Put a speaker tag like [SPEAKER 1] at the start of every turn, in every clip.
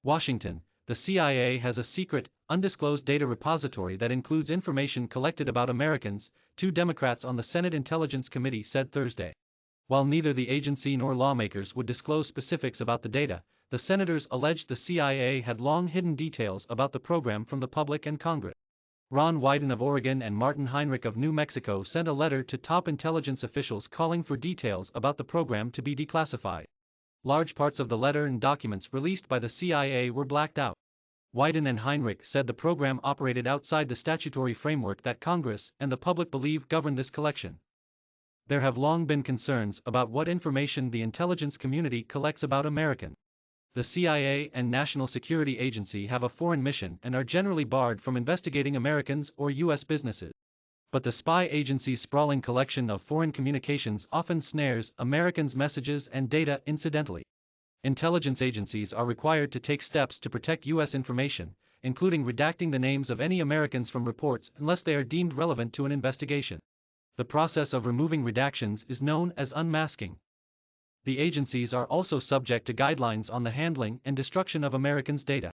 [SPEAKER 1] Washington, the CIA has a secret, undisclosed data repository that includes information collected about Americans, two Democrats on the Senate Intelligence Committee said Thursday. While neither the agency nor lawmakers would disclose specifics about the data, the senators alleged the CIA had long hidden details about the program from the public and Congress. Ron Wyden of Oregon and Martin Heinrich of New Mexico sent a letter to top intelligence officials calling for details about the program to be declassified. Large parts of the letter and documents released by the CIA were blacked out. Wyden and Heinrich said the program operated outside the statutory framework that Congress and the public believe govern this collection. There have long been concerns about what information the intelligence community collects about Americans. The CIA and National Security Agency have a foreign mission and are generally barred from investigating Americans or U.S. businesses. But the spy agency's sprawling collection of foreign communications often snares Americans' messages and data incidentally. Intelligence agencies are required to take steps to protect U.S. information, including redacting the names of any Americans from reports unless they are deemed relevant to an investigation. The process of removing redactions is known as unmasking. The agencies are also subject to guidelines on the handling and destruction of Americans' data.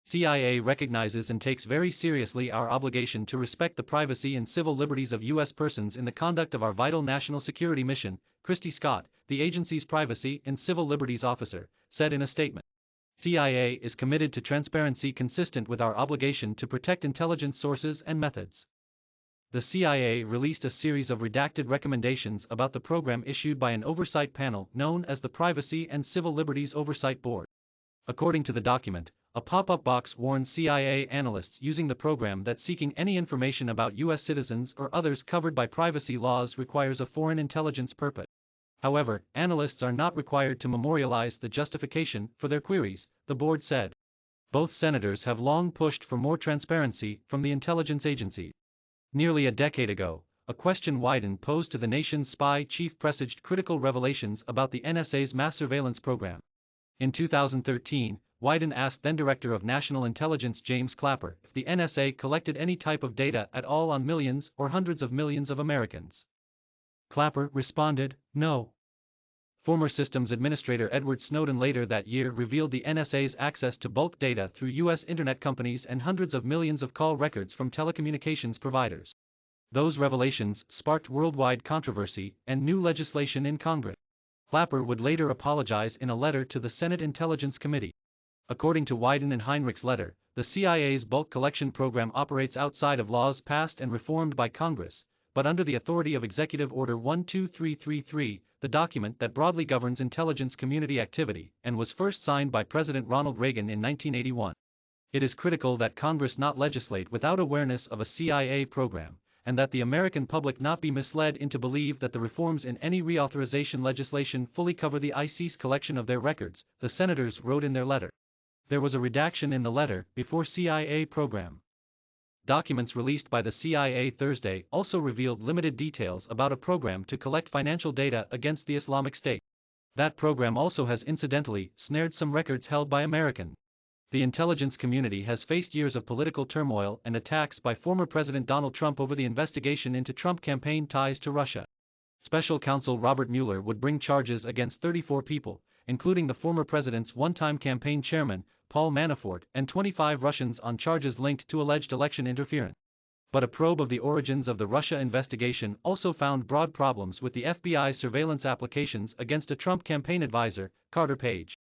[SPEAKER 1] CIA recognizes and takes very seriously our obligation to respect the privacy and civil liberties of U.S. persons in the conduct of our vital national security mission, Christy Scott, the agency's privacy and civil liberties officer, said in a statement. CIA is committed to transparency consistent with our obligation to protect intelligence sources and methods. The CIA released a series of redacted recommendations about the program issued by an oversight panel known as the Privacy and Civil Liberties Oversight Board. According to the document, a pop-up box warns CIA analysts using the program that seeking any information about U.S. citizens or others covered by privacy laws requires a foreign intelligence purpose. However, analysts are not required to memorialize the justification for their queries, the board said. Both senators have long pushed for more transparency from the intelligence agency. Nearly a decade ago, a question Wyden posed to the nation's spy chief presaged critical revelations about the NSA's mass surveillance program. In 2013, Wyden asked then-Director of National Intelligence James Clapper if the NSA collected any type of data at all on millions or hundreds of millions of Americans. Clapper responded, "No." Former Systems Administrator Edward Snowden later that year revealed the NSA's access to bulk data through U.S. internet companies and hundreds of millions of call records from telecommunications providers. Those revelations sparked worldwide controversy and new legislation in Congress. Clapper would later apologize in a letter to the Senate Intelligence Committee. According to Wyden and Heinrich's letter, the CIA's bulk collection program operates outside of laws passed and reformed by Congress, but under the authority of Executive Order 12333, the document that broadly governs intelligence community activity, and was first signed by President Ronald Reagan in 1981. It is critical that Congress not legislate without awareness of a CIA program, and that the American public not be misled into believe that the reforms in any reauthorization legislation fully cover the IC's collection of their records, the senators wrote in their letter. There was a redaction in the letter before CIA program. Documents released by the CIA Thursday also revealed limited details about a program to collect financial data against the Islamic State. That program also has incidentally snared some records held by Americans. The intelligence community has faced years of political turmoil and attacks by former President Donald Trump over the investigation into Trump campaign ties to Russia. Special counsel Robert Mueller would bring charges against 34 people, including the former president's one-time campaign chairman, Paul Manafort, and 25 Russians on charges linked to alleged election interference. But a probe of the origins of the Russia investigation also found broad problems with the FBI surveillance applications against a Trump campaign advisor, Carter Page.